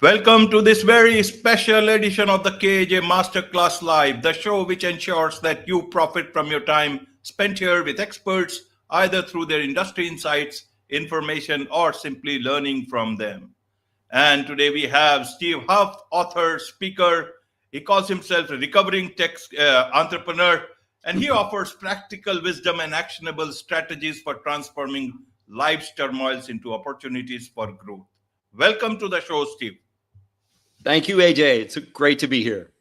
Welcome to this very special edition of the KJ Masterclass Live, the show which ensures that you profit from your time spent here with experts, either through their industry insights, information, or simply learning from them. And today we have Steve Huff, author, speaker. He calls himself a recovering tech entrepreneur, and he offers practical wisdom and actionable strategies for transforming life's turmoils into opportunities for growth. Welcome to the show, Steve. Thank you, AJ. It's great to be here.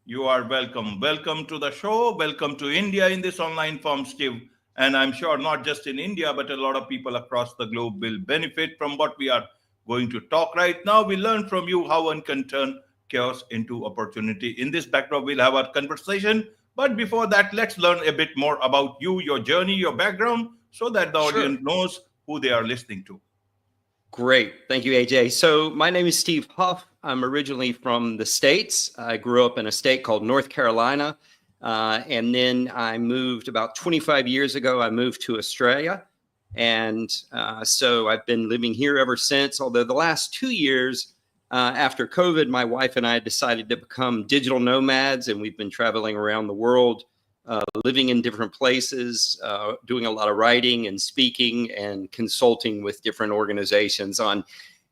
You are welcome. Welcome to the show. Welcome to India in this online form, Steve. And I'm sure not just in India, but a lot of people across the globe will benefit from what we are going to talk right now. We learn from you how one can turn chaos into opportunity. In this backdrop, we'll have our conversation. But before that, let's learn a bit more about you, your journey, your background, so that the audience knows who they are listening to. Great. Thank you, AJ. So my name is Steve Huff. I'm originally from the States. I grew up in a state called North Carolina. And then I moved about 25 years ago. I moved to Australia. And so I've been living here ever since. Although the last 2 years after COVID, my wife and I decided to become digital nomads. And we've been traveling around the world, living in different places, doing a lot of writing and speaking and consulting with different organizations on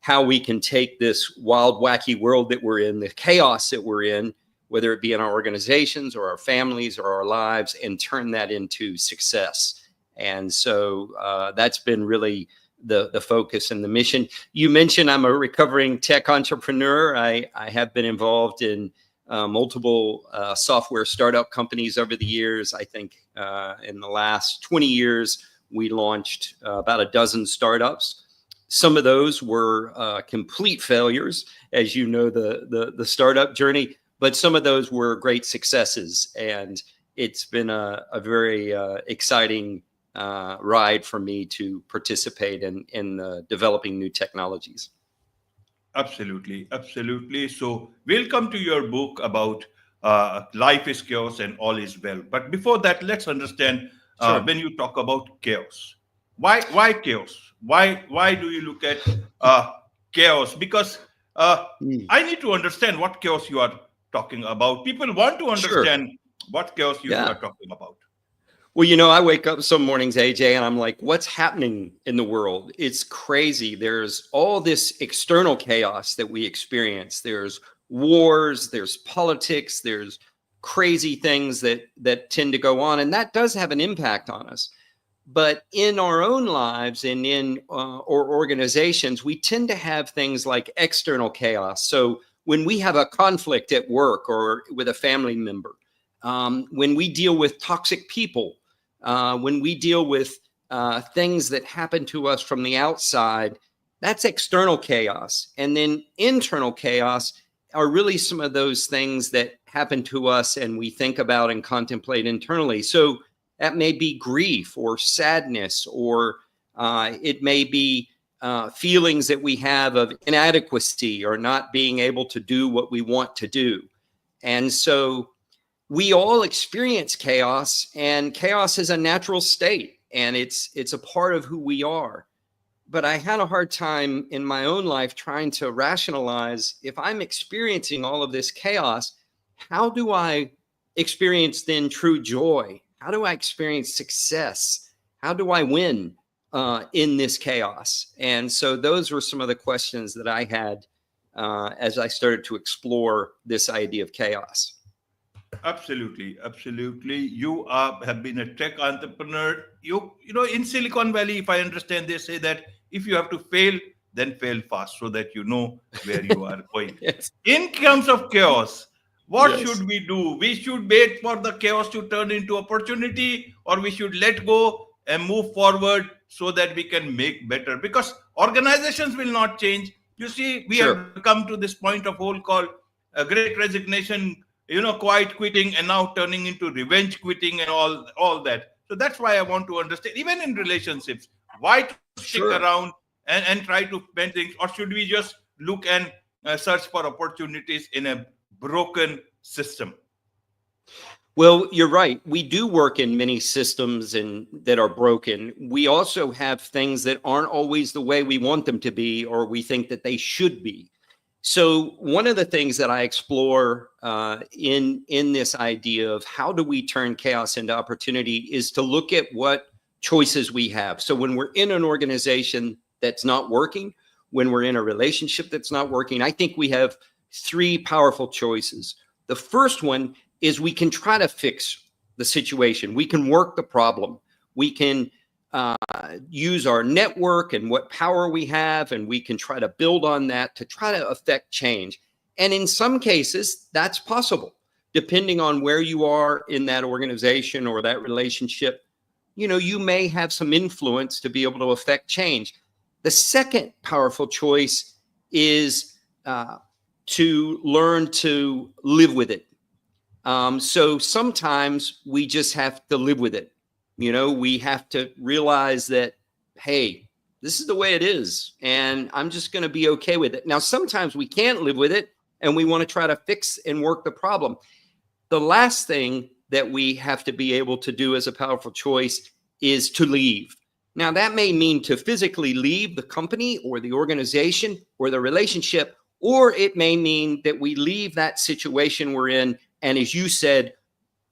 how we can take this wild, wacky world that we're in, the chaos that we're in, whether it be in our organizations or our families or our lives, and turn that into success. And so that's been really the focus and the mission. You mentioned I'm a recovering tech entrepreneur. I have been involved in multiple software startup companies over the years. I think in the last 20 years, we launched about a dozen startups. Some of those were complete failures, as you know, the startup journey, but some of those were great successes. And it's been a very exciting ride for me to participate in developing new technologies. Absolutely, absolutely. So we'll come to your book about life is chaos and all is well. But before that, let's understand when you talk about chaos. Why chaos? Why do you look at chaos? Because I need to understand what chaos you are talking about. People want to understand what chaos you are talking about. Well, you know, I wake up some mornings, AJ, and I'm like, what's happening in the world? It's crazy. There's all this external chaos that we experience. There's wars, there's politics, there's crazy things that tend to go on. And that does have an impact on us. But in our own lives and in our organizations, we tend to have things like external chaos. So when we have a conflict at work or with a family member, when we deal with toxic people, when we deal with things that happen to us from the outside, that's external chaos. And then internal chaos are really some of those things that happen to us and we think about and contemplate internally. So that may be grief or sadness, or it may be feelings that we have of inadequacy or not being able to do what we want to do. And so we all experience chaos, and chaos is a natural state, and it's a part of who we are. But I had a hard time in my own life trying to rationalize, if I'm experiencing all of this chaos, how do I experience then true joy? How do I experience success? How do I win in this chaos? And so those were some of the questions that I had as I started to explore this idea of chaos. Absolutely, absolutely. You have been a tech entrepreneur. You know, in Silicon Valley, if I understand, they say that if you have to fail, then fail fast so that you know where you are going. Yes. In terms of chaos, what should we do? We should wait for the chaos to turn into opportunity, or we should let go and move forward so that we can make better. Because organizations will not change. You see, we have come to this point of whole called a great resignation, you know, quiet quitting, and now turning into revenge quitting and all that. So that's why I want to understand, even in relationships, why to stick around and try to bend things, or should we just look and search for opportunities in a broken system? Well, you're right. We do work in many systems that are broken. We also have things that aren't always the way we want them to be, or we think that they should be. So one of the things that I explore in this idea of how do we turn chaos into opportunity is to look at what choices we have. So when we're in an organization that's not working, when we're in a relationship that's not working, I think we have three powerful choices. The first one is we can try to fix the situation. We can work the problem. We can use our network and what power we have, and we can try to build on that to try to affect change. And in some cases, that's possible, depending on where you are in that organization or that relationship. You know, you may have some influence to be able to affect change. The second powerful choice is to learn to live with it. So sometimes we just have to live with it. You know, we have to realize that, hey, this is the way it is, and I'm just going to be okay with it. Now, sometimes we can't live with it, and we want to try to fix and work the problem. The last thing that we have to be able to do as a powerful choice is to leave. Now, that may mean to physically leave the company or the organization or the relationship, or it may mean that we leave that situation we're in, and as you said,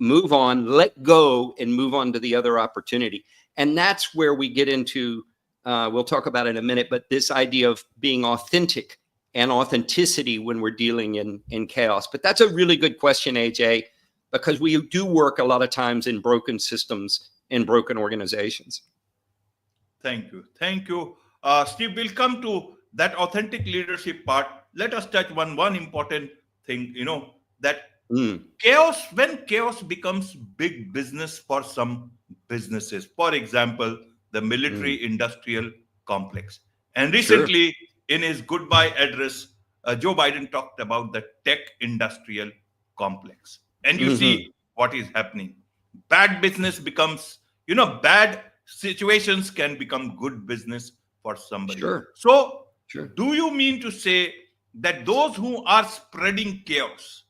move on, let go, and move on to the other opportunity. And that's where we get into, we'll talk about it in a minute, but this idea of being authentic and authenticity when we're dealing in chaos. But that's a really good question, AJ, because we do work a lot of times in broken systems, in broken organizations. Thank you. Thank you. Steve, we'll come to that authentic leadership part. Let us touch one important thing, that when chaos becomes big business for some businesses, for example, the military industrial complex. And Sure. recently, in his goodbye address, Joe Biden talked about the tech industrial complex. And you see what is happening. Bad business becomes, bad situations can become good business for somebody. Sure. So, Sure. do you mean to say that those who are spreading chaos,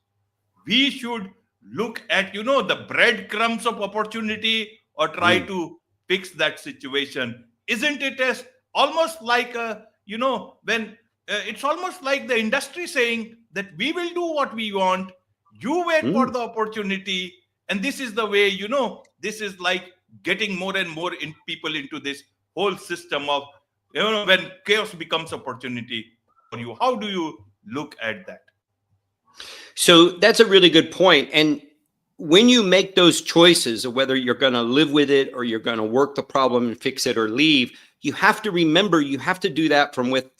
we should look at the breadcrumbs of opportunity or try to fix that situation? Isn't it as almost like when it's almost like the industry saying that we will do what we want, you wait for the opportunity, and this is the way, this is like getting more and more people into this whole system of, when chaos becomes opportunity for you. How do you look at that? So that's a really good point. And when you make those choices of whether you're going to live with it or you're going to work the problem and fix it or leave, you have to remember you have to do that from with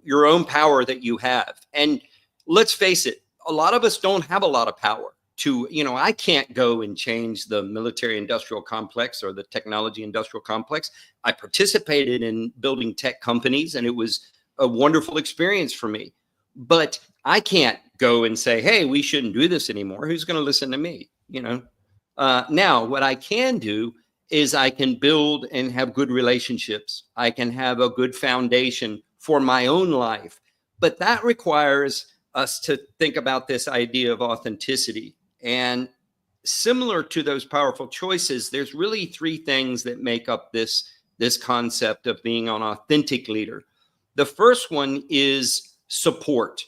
your own power that you have. And let's face it, a lot of us don't have a lot of power to, I can't go and change the military industrial complex or the technology industrial complex. I participated in building tech companies, and it was a wonderful experience for me. But I can't go and say, hey, we shouldn't do this anymore. Who's going to listen to me? Now, what I can do is I can build and have good relationships. I can have a good foundation for my own life. But that requires us to think about this idea of authenticity. And similar to those powerful choices, there's really three things that make up this concept of being an authentic leader. The first one is support,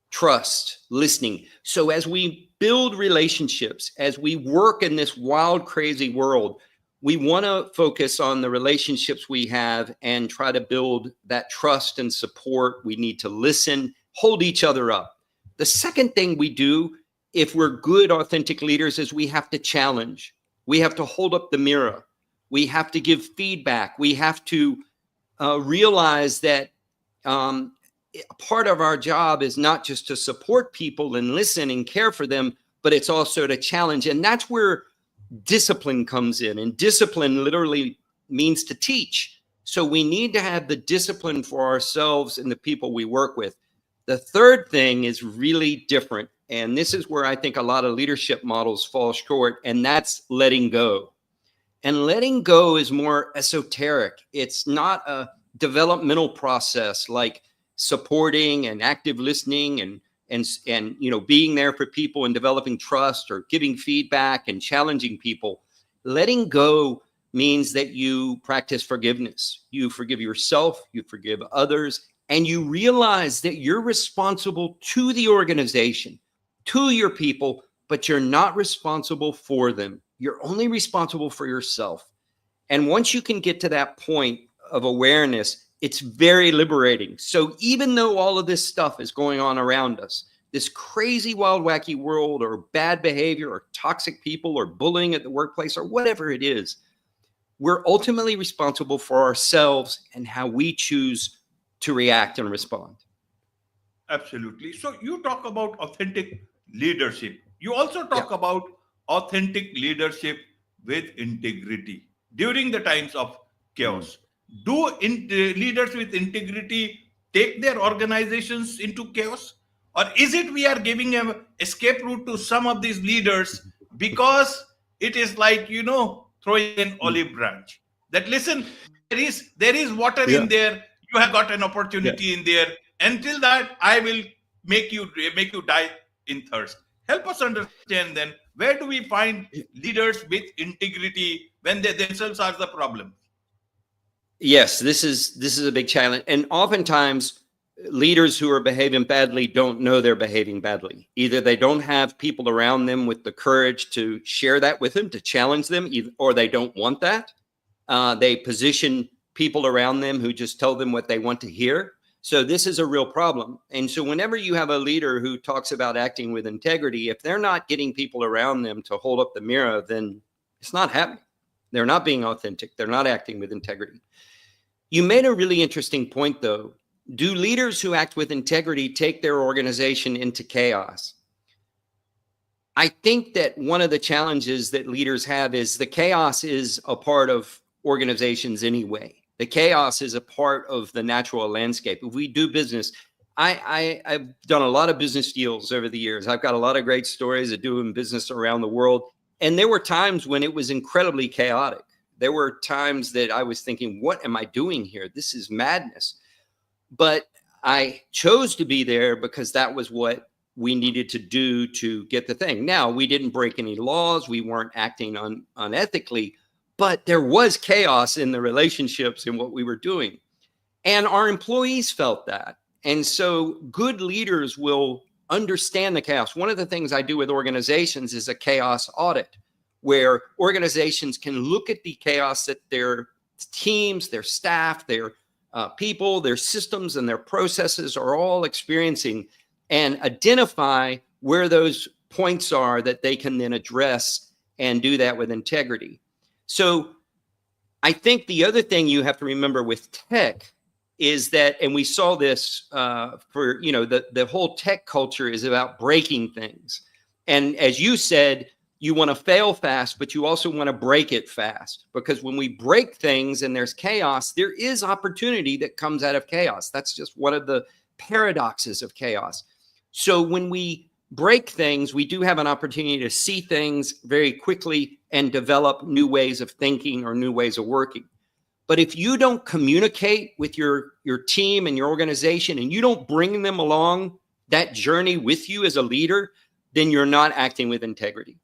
trust, listening. So as we build relationships, as we work in this wild, crazy world, we want to focus on the relationships we have and try to build that trust and support. We need to listen, hold each other up. The second thing we do, if we're good, authentic leaders, is we have to challenge. We have to hold up the mirror. We have to give feedback. We have to realize that part of our job is not just to support people and listen and care for them, but it's also to challenge. And that's where discipline comes in. And discipline literally means to teach. So we need to have the discipline for ourselves and the people we work with. The third thing is really different. And this is where I think a lot of leadership models fall short, and that's letting go. And letting go is more esoteric. It's not a developmental process like supporting and active listening and being there for people and developing trust or giving feedback and challenging people. Letting go means that you practice forgiveness. You forgive yourself, you forgive others, and you realize that you're responsible to the organization, to your people, but you're not responsible for them. You're only responsible for yourself. And once you can get to that point of awareness, it's very liberating. So even though all of this stuff is going on around us, this crazy, wild, wacky world, or bad behavior, or toxic people, or bullying at the workplace, or whatever it is, we're ultimately responsible for ourselves and how we choose to react and respond. Absolutely. So you talk about authentic leadership. You also Yeah. talk about authentic leadership with integrity during the times of Mm. chaos. Do leaders with integrity take their organizations into chaos? Or is it we are giving an escape route to some of these leaders because it is like, throwing an Mm. olive branch? That listen, there is water Yeah. in there. You have got an Yeah. opportunity in there. Until that, I will make you die in thirst. Help us understand then, where do we find leaders with integrity when they themselves are the problem? Yes, this is a big challenge, and oftentimes leaders who are behaving badly don't know they're behaving badly. Either they don't have people around them with the courage to share that with them, to challenge them, or they don't want that. They position people around them who just tell them what they want to hear. So this is a real problem. And so whenever you have a leader who talks about acting with integrity, if they're not getting people around them to hold up the mirror, then it's not happening. They're not being authentic. They're not acting with integrity. You made a really interesting point, though. Do leaders who act with integrity take their organization into chaos? I think that one of the challenges that leaders have is the chaos is a part of organizations anyway. The chaos is a part of the natural landscape. If we do business, I've done a lot of business deals over the years. I've got a lot of great stories of doing business around the world. And there were times when it was incredibly chaotic. There were times that I was thinking, what am I doing here? This is madness. But I chose to be there because that was what we needed to do to get the thing. Now, we didn't break any laws. We weren't acting unethically, but there was chaos in the relationships and what we were doing. And our employees felt that. And so good leaders will understand the chaos. One of the things I do with organizations is a chaos audit, where organizations can look at the chaos that their teams, their staff, their people, their systems, and their processes are all experiencing, and identify where those points are that they can then address and do that with integrity. So I think the other thing you have to remember with tech is that, and we saw this for, the whole tech culture is about breaking things. And as you said, you want to fail fast, but you also want to break it fast, because when we break things and there's chaos, there is opportunity that comes out of chaos. That's just one of the paradoxes of chaos. So when we break things, we do have an opportunity to see things very quickly and develop new ways of thinking or new ways of working. But if you don't communicate with your team and your organization, and you don't bring them along that journey with you as a leader, then you're not acting with integrity.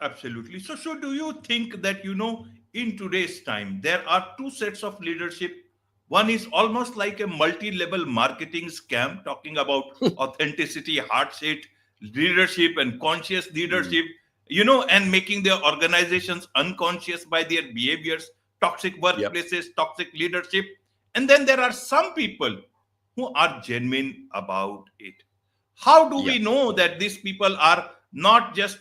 Absolutely. So do you think that, in today's time, there are two sets of leadership? One is almost like a multi-level marketing scam, talking about authenticity, heart set leadership, and conscious Mm. leadership, and making their organizations unconscious by their behaviors, toxic Yep. workplaces, toxic leadership. And then there are some people who are genuine about it. How do Yeah. we know that these people are not just,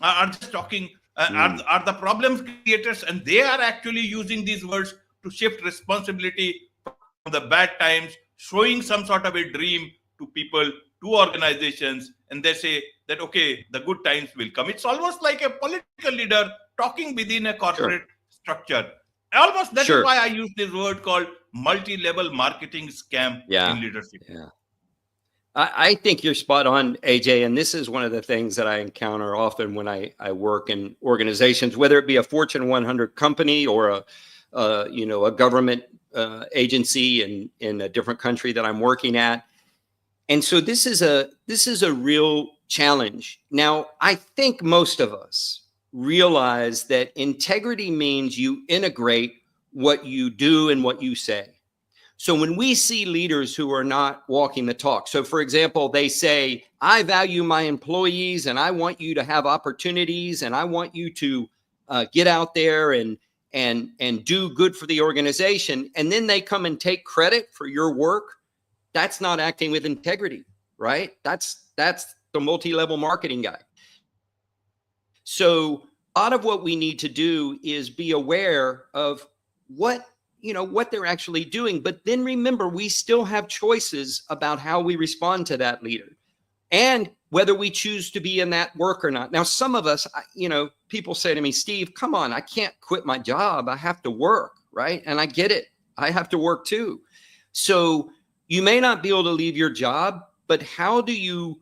are just talking, Mm. are the problem creators, and they are actually using these words to shift responsibility from the bad times, showing some sort of a dream to people, to organizations, and they say that, okay, the good times will come. It's almost like a political leader talking within a corporate Sure. structure. Almost, that is Sure. why I use this word called multi-level marketing scam in Yeah. leadership. Yeah. I think you're spot on, AJ. And this is one of the things that I encounter often when I work in organizations, whether it be a Fortune 100 company or a government agency in a different country that I'm working at. And so this is a real challenge. Now, I think most of us realize that integrity means you integrate what you do and what you say. So when we see leaders who are not walking the talk, so for example, they say, I value my employees and I want you to have opportunities and I want you to get out there and do good for the organization. And then they come and take credit for your work. That's not acting with integrity, right? That's the multi-level marketing guy. So a lot of what we need to do is be aware of what they're actually doing. But then remember, we still have choices about how we respond to that leader and whether we choose to be in that work or not. Now, some of us, people say to me, Steve, come on, I can't quit my job. I have to work, right? And I get it. I have to work too. So you may not be able to leave your job, but how do you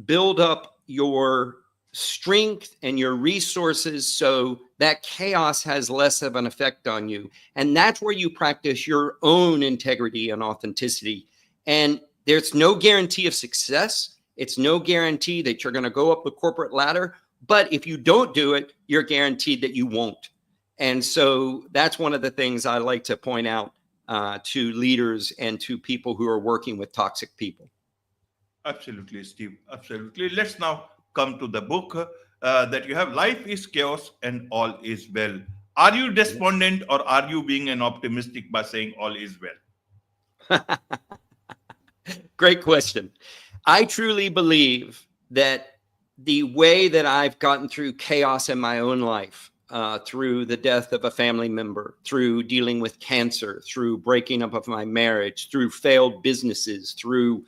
build up your strength and your resources so that chaos has less of an effect on you? And that's where you practice your own integrity and authenticity. And there's no guarantee of success. It's no guarantee that you're going to go up the corporate ladder. But if you don't do it, you're guaranteed that you won't. And so that's one of the things I like to point out to leaders and to people who are working with toxic people. Absolutely, Steve. Absolutely. Let's now come to the book that you have. Life is chaos and all is well. Are you despondent or are you being an optimistic by saying all is well? Great question. I truly believe that the way that I've gotten through chaos in my own life, through the death of a family member, through dealing with cancer, through breaking up of my marriage, through failed businesses, through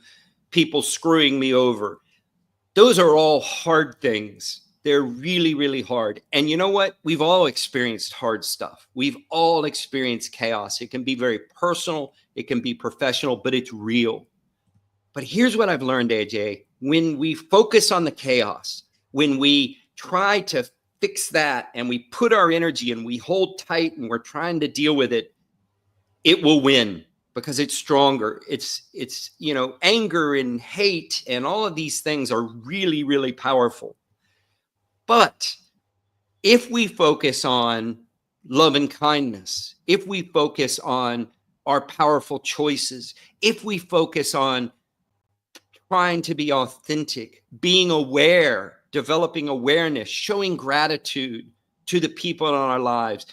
people screwing me over, those are all hard things. They're really, really hard. And you know what? We've all experienced hard stuff. We've all experienced chaos. It can be very personal. It can be professional, but it's real. But here's what I've learned, AJ. When we focus on the chaos, when we try to fix that and we put our energy and we hold tight and we're trying to deal with it, it will win because it's stronger. It's anger and hate and all of these things are really, really powerful. But if we focus on love and kindness, if we focus on our powerful choices, if we focus on trying to be authentic, being aware, developing awareness, showing gratitude to the people in our lives,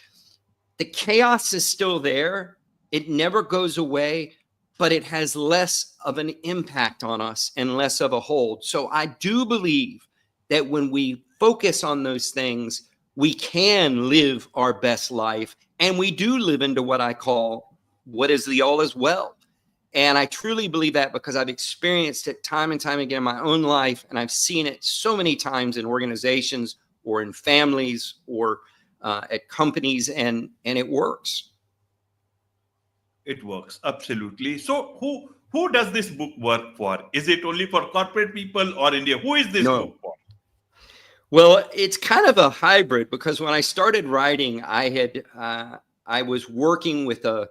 the chaos is still there. It never goes away, but it has less of an impact on us and less of a hold. So I do believe that when we focus on those things, we can live our best life. And we do live into what I call what is the all is well. And I truly believe that because I've experienced it time and time again in my own life. And I've seen it so many times in organizations or in families or at companies, and it works. It works. Absolutely. So who does this book work for? Is it only for corporate people or India? Who is this book for? Well, it's kind of a hybrid because when I started writing, I was working with a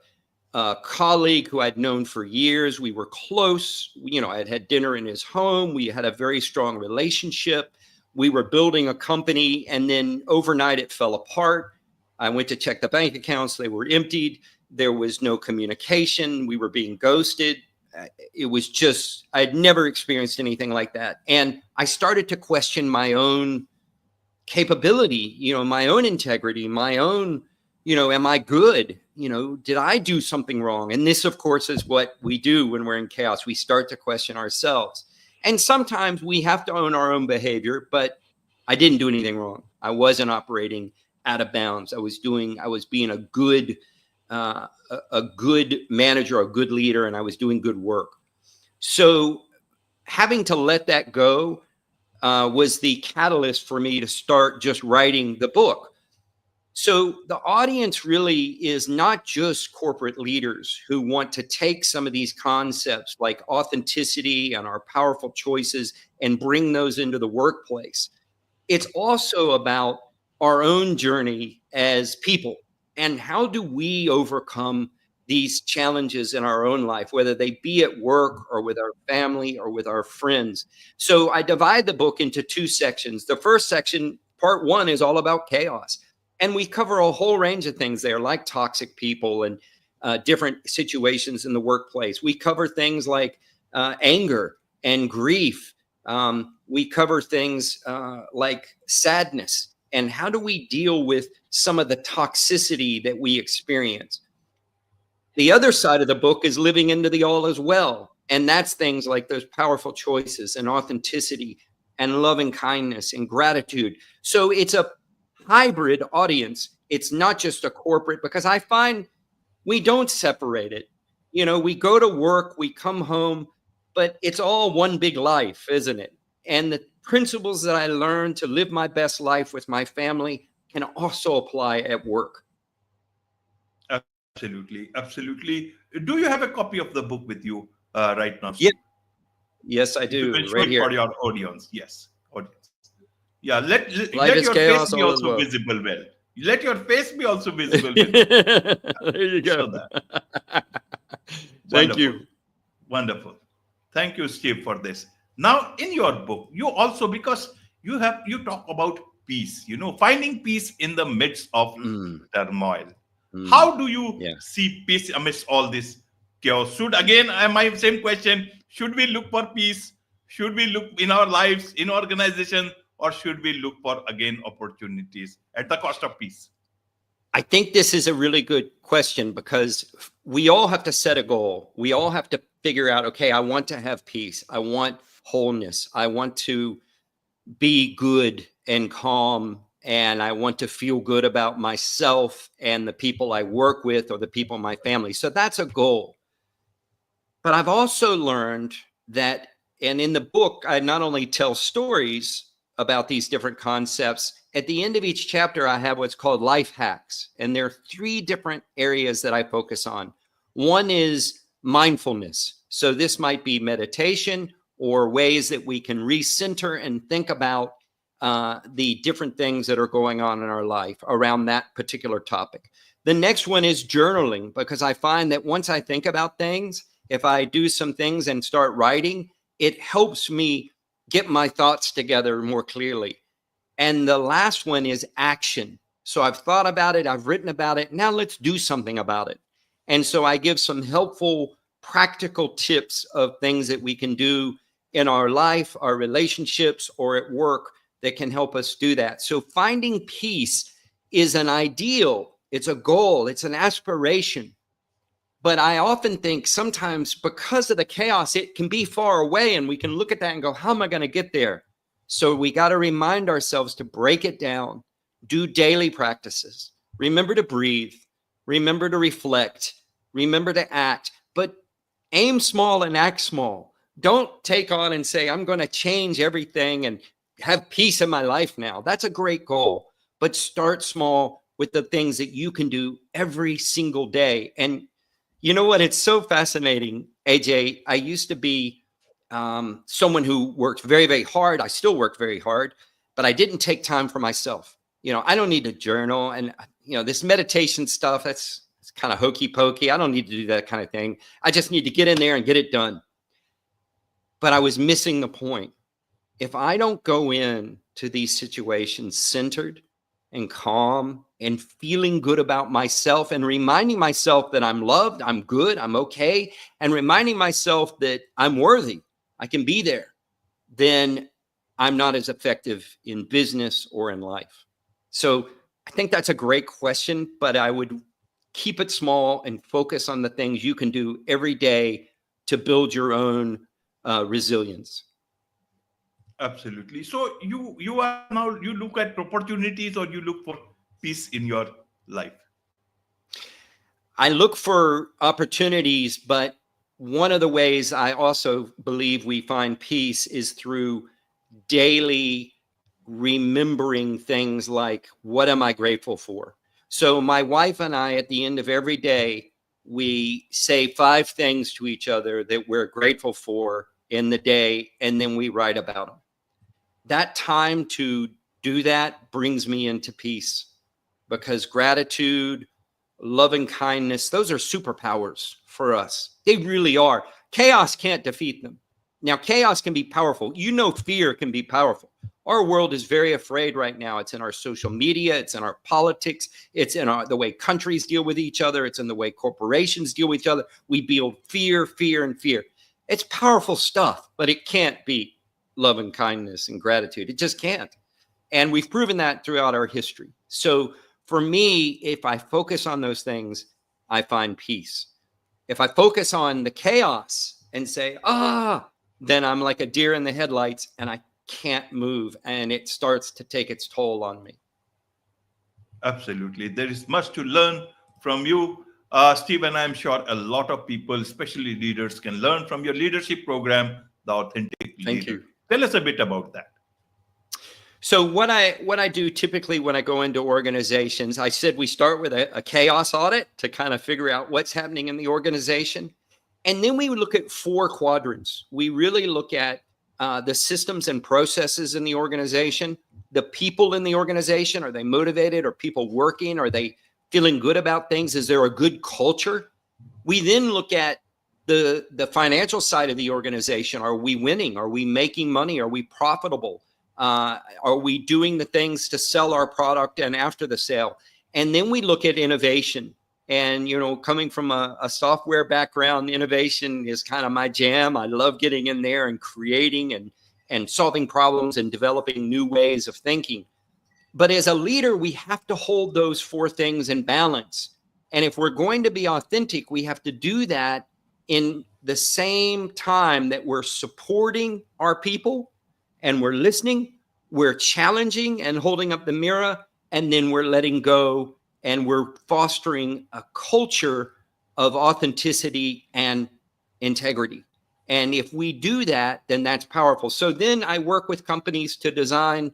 colleague who I'd known for years. We were close. I had had dinner in his home. We had a very strong relationship. We were building a company, and then overnight it fell apart. I went to check the bank accounts. They were emptied. There was no communication. We were being ghosted. It was just, I'd never experienced anything like that. And I started to question my own capability, my own integrity, my own, am I good? Did I do something wrong? And this, of course, is what we do when we're in chaos. We start to question ourselves. And sometimes we have to own our own behavior, but I didn't do anything wrong. I wasn't operating out of bounds. I was being a good manager, a good leader, and I was doing good work. So having to let that go was the catalyst for me to start just writing the book. So the audience really is not just corporate leaders who want to take some of these concepts like authenticity and our powerful choices and bring those into the workplace. It's also about our own journey as people and how do we overcome these challenges in our own life, whether they be at work or with our family or with our friends. So I divide the book into two sections. The first section, part one, is all about chaos. And we cover a whole range of things there, like toxic people and different situations in the workplace. We cover things like anger and grief. We cover things like sadness and how do we deal with some of the toxicity that we experience. The other side of the book is living into the all as well. And that's things like those powerful choices and authenticity and loving kindness and gratitude. So it's a hybrid audience. It's not just a corporate, because I find we don't separate it. You know, we go to work, we come home, but it's all one big life, isn't it? And the principles that I learned to live my best life with my family can also apply at work. Absolutely, absolutely. Do you have a copy of the book with you right now, Yeah, Steve? yes, I If you do, can show right it for here. your audience, yes, audience. Yeah, Life let is your face chaos, be all is also well. visible well. Let your face be also visible with it. There you So go. that Thank wonderful, you. wonderful. Thank you, Steve, for this. Now, in your book, you also, because you talk about peace. You know, finding peace in the midst of Mm, turmoil. mm, How do you yeah. see peace amidst all this chaos? Should again, my same question: should we look for peace? Should we look in our lives, in organization, or should we look for again opportunities at the cost of peace? I think this is a really good question because we all have to set a goal. We all have to figure out, okay, I want to have peace. I want wholeness. I want to be good and calm. And I want to feel good about myself and the people I work with or the people in my family. So that's a goal. But I've also learned that, and in the book, I not only tell stories about these different concepts, at the end of each chapter, I have what's called life hacks. And there are 3 different areas that I focus on. One is mindfulness. So this might be meditation or ways that we can recenter and think about the different things that are going on in our life around that particular topic. The next one is journaling, because I find that once I think about things, if I do some things and start writing, it helps me get my thoughts together more clearly. And the last one is action. So I've thought about it, I've written about it. Now let's do something about it. And so I give some helpful, practical tips of things that we can do in our life, our relationships, or at work that can help us do that. So finding peace is an ideal, it's a goal, it's an aspiration. But I often think sometimes because of the chaos, it can be far away and we can look at that and go, how am I going to get there? So we got to remind ourselves to break it down, do daily practices, remember to breathe, remember to reflect, remember to act, but aim small and act small. Don't take on and say, I'm going to change everything and have peace in my life now. That's a great goal, but start small with the things that you can do every single day. And you know what? It's so fascinating, AJ. I used to be someone who worked very, very hard. I still work very hard, but I didn't take time for myself. You know, I don't need to journal. And, you know, this meditation stuff, that's it's kind of hokey pokey. I don't need to do that kind of thing. I just need to get in there and get it done. But I was missing the point. If I don't go in to these situations centered and calm and feeling good about myself and reminding myself that I'm loved, I'm good, I'm okay, and reminding myself that I'm worthy, I can be there, then I'm not as effective in business or in life. So I think that's a great question, but I would keep it small and focus on the things you can do every day to build your own resilience. Absolutely. So you are now, you look at opportunities or you look for peace in your life. I look for opportunities, but one of the ways I also believe we find peace is through daily remembering things like, what am I grateful for? So my wife and I, at the end of every day, we say 5 things to each other that we're grateful for in the day, and then we write about them. That time to do that brings me into peace, because gratitude, loving kindness, those are superpowers for us. They really are. Chaos can't defeat them. Now, chaos can be powerful. You know, fear can be powerful. Our world is very afraid right now. It's in our social media. It's in our politics. It's in the way countries deal with each other. It's in the way corporations deal with each other. We build fear, fear, and fear. It's powerful stuff, but it can't be love and kindness and gratitude. It just can't. And we've proven that throughout our history. So for me, if I focus on those things, I find peace. If I focus on the chaos and say, then I'm like a deer in the headlights and I can't move, and it starts to take its toll on me. Absolutely. There is much to learn from you, Steve, and I'm sure a lot of people, especially leaders, can learn from your leadership program, The Authentic Leader. Thank you. Tell us a bit about that. So what I do typically when I go into organizations, I said we start with a chaos audit to kind of figure out what's happening in the organization. And then we would look at 4 quadrants. We really look at the systems and processes in the organization, the people in the organization. Are they motivated? Are people working? Are they feeling good about things? Is there a good culture? We then look at the financial side of the organization. Are we winning? Are we making money? Are we profitable? Are we doing the things to sell our product and after the sale? And then we look at innovation. And, you know, coming from a software background, innovation is kind of my jam. I love getting in there and creating and solving problems and developing new ways of thinking. But as a leader, we have to hold those 4 things in balance. And if we're going to be authentic, we have to do that in the same time that we're supporting our people and we're listening, we're challenging and holding up the mirror, and then we're letting go and we're fostering a culture of authenticity and integrity. And if we do that, then that's powerful. So then I work with companies to design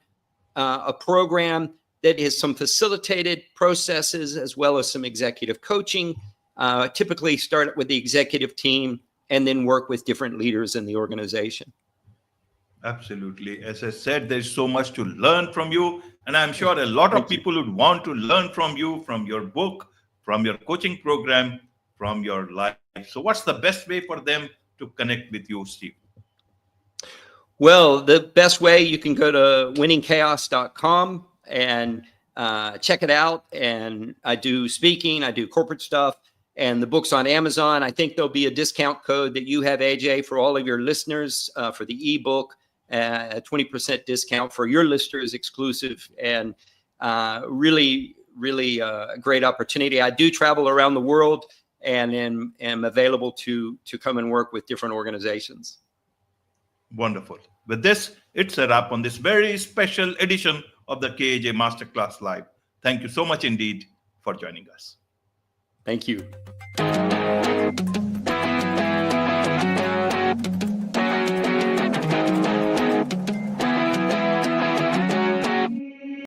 a program that is some facilitated processes as well as some executive coaching. Typically start with the executive team and then work with different leaders in the organization. Absolutely. As I said, there's so much to learn from you. And I'm sure a lot of people would want to learn from you, from your book, from your coaching program, from your life. So what's the best way for them to connect with you, Steve? Well, the best way, you can go to winningchaos.com and check it out. And I do speaking, I do corporate stuff, and the book's on Amazon. I think there'll be a discount code that you have, AJ, for all of your listeners for the ebook, a 20% discount for your listeners exclusive, and really a great opportunity. I do travel around the world and am available to come and work with different organizations. Wonderful. With this, it's a wrap on this very special edition of the KAJ Masterclass Live. Thank you so much indeed for joining us. Thank you.